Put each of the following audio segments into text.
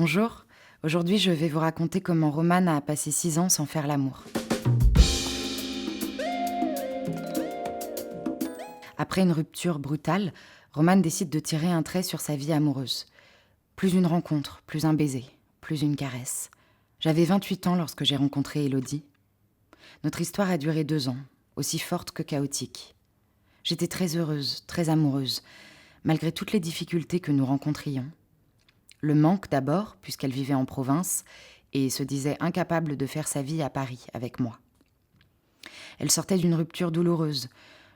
Bonjour, aujourd'hui je vais vous raconter comment Romane a passé 6 ans sans faire l'amour. Après une rupture brutale, Romane décide de tirer un trait sur sa vie amoureuse. Plus une rencontre, plus un baiser, plus une caresse. J'avais 28 ans lorsque j'ai rencontré Élodie. Notre histoire a duré 2 ans, aussi forte que chaotique. J'étais très heureuse, très amoureuse, malgré toutes les difficultés que nous rencontrions. Le manque d'abord, puisqu'elle vivait en province et se disait incapable de faire sa vie à Paris avec moi. Elle sortait d'une rupture douloureuse.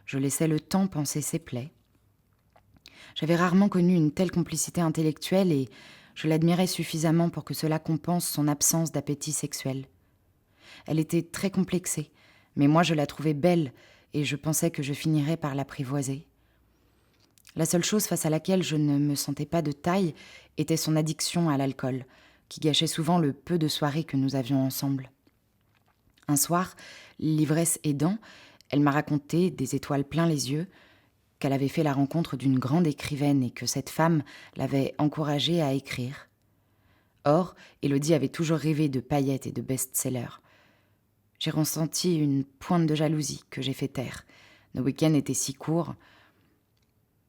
Je laissais le temps panser ses plaies. J'avais rarement connu une telle complicité intellectuelle et je l'admirais suffisamment pour que cela compense son absence d'appétit sexuel. Elle était très complexée, mais moi je la trouvais belle et je pensais que je finirais par l'apprivoiser. La seule chose face à laquelle je ne me sentais pas de taille était son addiction à l'alcool, qui gâchait souvent le peu de soirées que nous avions ensemble. Un soir, l'ivresse aidant, elle m'a raconté, des étoiles plein les yeux, qu'elle avait fait la rencontre d'une grande écrivaine et que cette femme l'avait encouragée à écrire. Or, Élodie avait toujours rêvé de paillettes et de best-sellers. J'ai ressenti une pointe de jalousie que j'ai fait taire. Nos week-ends étaient si courts.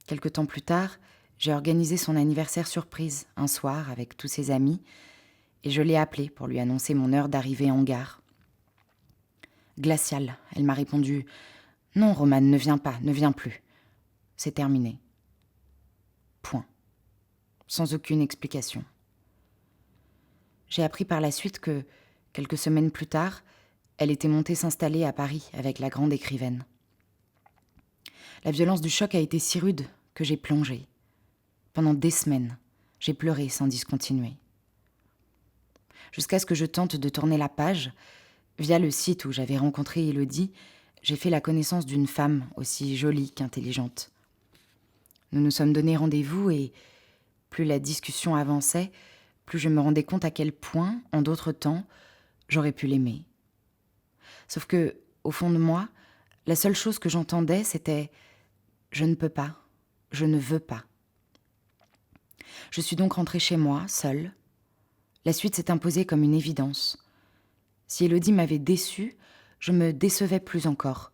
Quelque temps plus tard, j'ai organisé son anniversaire surprise, un soir, avec tous ses amis, et je l'ai appelée pour lui annoncer mon heure d'arrivée en gare. Glaciale, elle m'a répondu « Non, Romane, ne viens pas, ne viens plus. C'est terminé. » Point. Sans aucune explication. J'ai appris par la suite que, quelques semaines plus tard, elle était montée s'installer à Paris avec la grande écrivaine. La violence du choc a été si rude que j'ai plongé. Pendant des semaines, j'ai pleuré sans discontinuer. Jusqu'à ce que je tente de tourner la page, via le site où j'avais rencontré Élodie, j'ai fait la connaissance d'une femme aussi jolie qu'intelligente. Nous nous sommes donné rendez-vous et plus la discussion avançait, plus je me rendais compte à quel point, en d'autres temps, j'aurais pu l'aimer. Sauf que, au fond de moi, la seule chose que j'entendais, c'était « je ne peux pas, je ne veux pas ». Je suis donc rentrée chez moi, seule. La suite s'est imposée comme une évidence. Si Élodie m'avait déçue, je me décevais plus encore.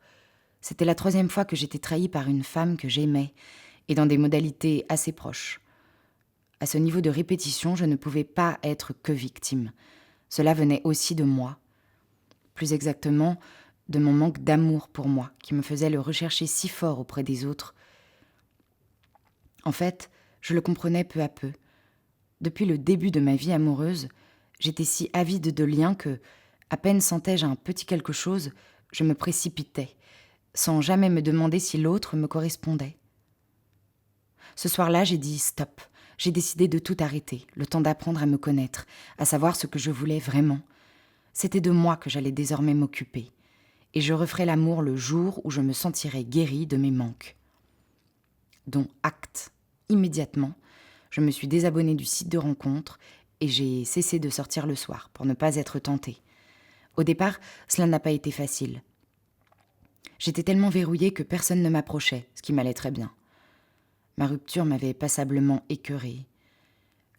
C'était la 3e fois que j'étais trahie par une femme que j'aimais, et dans des modalités assez proches. À ce niveau de répétition, je ne pouvais pas être que victime. Cela venait aussi de moi. Plus exactement, de mon manque d'amour pour moi, qui me faisait le rechercher si fort auprès des autres. En fait, je le comprenais peu à peu. Depuis le début de ma vie amoureuse, j'étais si avide de liens que, à peine sentais-je un petit quelque chose, je me précipitais, sans jamais me demander si l'autre me correspondait. Ce soir-là, j'ai dit stop. J'ai décidé de tout arrêter, le temps d'apprendre à me connaître, à savoir ce que je voulais vraiment. C'était de moi que j'allais désormais m'occuper. Et je referais l'amour le jour où je me sentirais guérie de mes manques. Dont acte, immédiatement, je me suis désabonnée du site de rencontre et j'ai cessé de sortir le soir pour ne pas être tentée. Au départ, cela n'a pas été facile. J'étais tellement verrouillée que personne ne m'approchait, ce qui m'allait très bien. Ma rupture m'avait passablement écœurée.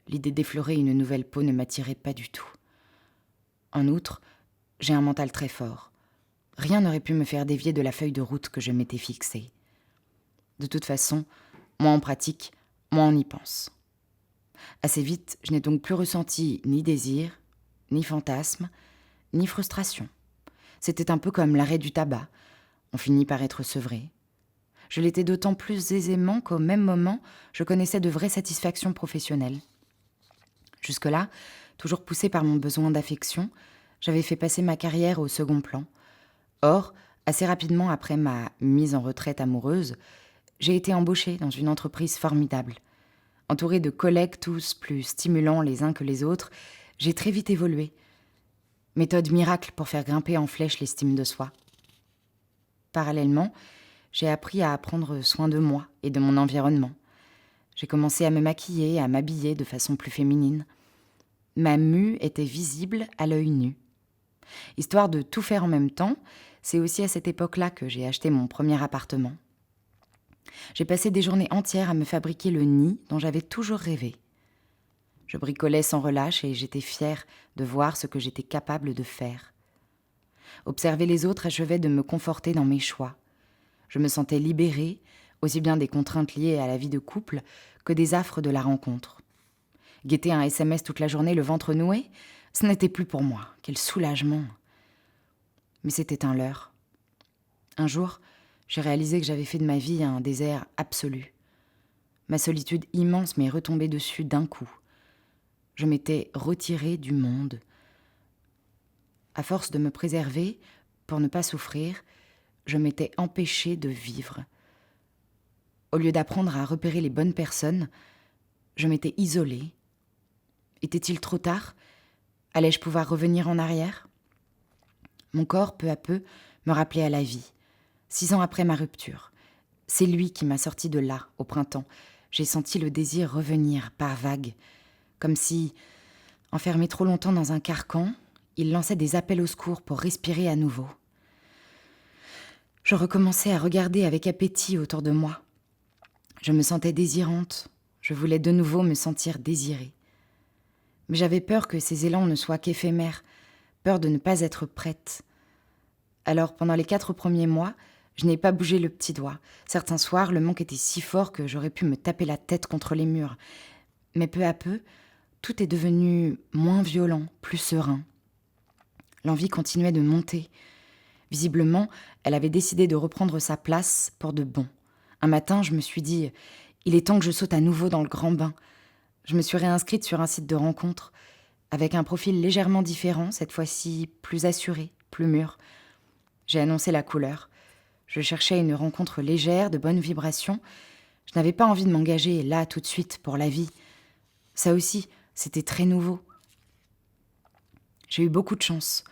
L'idée d'effleurer une nouvelle peau ne m'attirait pas du tout. En outre, j'ai un mental très fort. Rien n'aurait pu me faire dévier de la feuille de route que je m'étais fixée. De toute façon, moins on pratique, moins on y pense. Assez vite, je n'ai donc plus ressenti ni désir, ni fantasme, ni frustration. C'était un peu comme l'arrêt du tabac. On finit par être sevré. Je l'étais d'autant plus aisément qu'au même moment, je connaissais de vraies satisfactions professionnelles. Jusque-là, toujours poussée par mon besoin d'affection, j'avais fait passer ma carrière au second plan. Or, assez rapidement après ma mise en retraite amoureuse, j'ai été embauchée dans une entreprise formidable. Entourée de collègues tous plus stimulants les uns que les autres, j'ai très vite évolué. Méthode miracle pour faire grimper en flèche l'estime de soi. Parallèlement, j'ai appris à prendre soin de moi et de mon environnement. J'ai commencé à me maquiller, à m'habiller de façon plus féminine. Ma mue était visible à l'œil nu. Histoire de tout faire en même temps, c'est aussi à cette époque-là que j'ai acheté mon premier appartement. J'ai passé des journées entières à me fabriquer le nid dont j'avais toujours rêvé. Je bricolais sans relâche et j'étais fière de voir ce que j'étais capable de faire. Observer les autres achevait de me conforter dans mes choix. Je me sentais libérée, aussi bien des contraintes liées à la vie de couple que des affres de la rencontre. Guetter un SMS toute la journée, le ventre noué, ce n'était plus pour moi. Quel soulagement! Mais c'était un leurre. Un jour, j'ai réalisé que j'avais fait de ma vie un désert absolu. Ma solitude immense m'est retombée dessus d'un coup. Je m'étais retirée du monde. À force de me préserver, pour ne pas souffrir, je m'étais empêchée de vivre. Au lieu d'apprendre à repérer les bonnes personnes, je m'étais isolée. Était-il trop tard? Allais-je pouvoir revenir en arrière? Mon corps, peu à peu, me rappelait à la vie. 6 ans après ma rupture. C'est lui qui m'a sortie de là, au printemps. J'ai senti le désir revenir, par vagues. Comme si, enfermé trop longtemps dans un carcan, il lançait des appels au secours pour respirer à nouveau. Je recommençais à regarder avec appétit autour de moi. Je me sentais désirante. Je voulais de nouveau me sentir désirée. Mais j'avais peur que ces élans ne soient qu'éphémères, peur de ne pas être prête. Alors, pendant les 4 premiers mois, je n'ai pas bougé le petit doigt. Certains soirs, le manque était si fort que j'aurais pu me taper la tête contre les murs. Mais peu à peu, tout est devenu moins violent, plus serein. L'envie continuait de monter. Visiblement, elle avait décidé de reprendre sa place pour de bon. Un matin, je me suis dit « Il est temps que je saute à nouveau dans le grand bain ». Je me suis réinscrite sur un site de rencontre, avec un profil légèrement différent, cette fois-ci plus assuré, plus mûr. J'ai annoncé la couleur. Je cherchais une rencontre légère, de bonnes vibrations. Je n'avais pas envie de m'engager là, tout de suite, pour la vie. Ça aussi, c'était très nouveau. J'ai eu beaucoup de chance.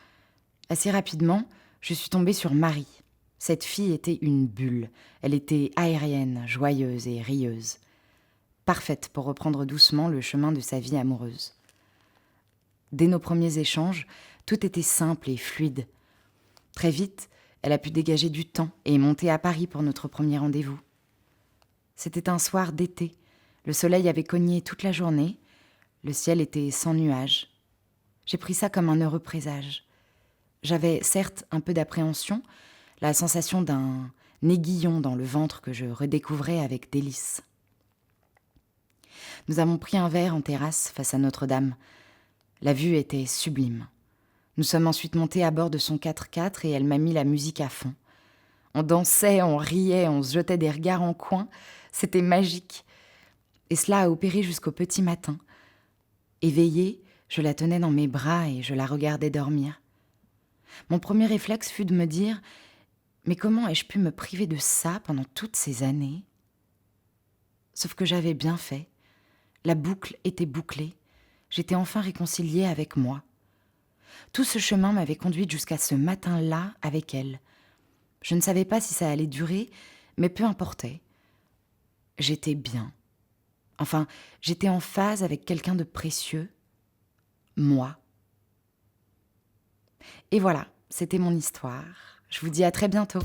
Assez rapidement, je suis tombée sur Marie. Cette fille était une bulle. Elle était aérienne, joyeuse et rieuse. Parfaite pour reprendre doucement le chemin de sa vie amoureuse. Dès nos premiers échanges, tout était simple et fluide. Très vite, elle a pu dégager du temps et monter à Paris pour notre premier rendez-vous. C'était un soir d'été. Le soleil avait cogné toute la journée. Le ciel était sans nuages. J'ai pris ça comme un heureux présage. J'avais certes un peu d'appréhension, la sensation d'un aiguillon dans le ventre que je redécouvrais avec délice. Nous avons pris un verre en terrasse face à Notre-Dame. La vue était sublime. Nous sommes ensuite montés à bord de son 4x4 et elle m'a mis la musique à fond. On dansait, on riait, on se jetait des regards en coin. C'était magique. Et cela a opéré jusqu'au petit matin. Éveillée, je la tenais dans mes bras et je la regardais dormir. Mon premier réflexe fut de me dire « Mais comment ai-je pu me priver de ça pendant toutes ces années ?» Sauf que j'avais bien fait. La boucle était bouclée. J'étais enfin réconciliée avec moi. Tout ce chemin m'avait conduite jusqu'à ce matin-là avec elle. Je ne savais pas si ça allait durer, mais peu importait. J'étais bien. Enfin, j'étais en phase avec quelqu'un de précieux. Moi. Et voilà, c'était mon histoire. Je vous dis à très bientôt.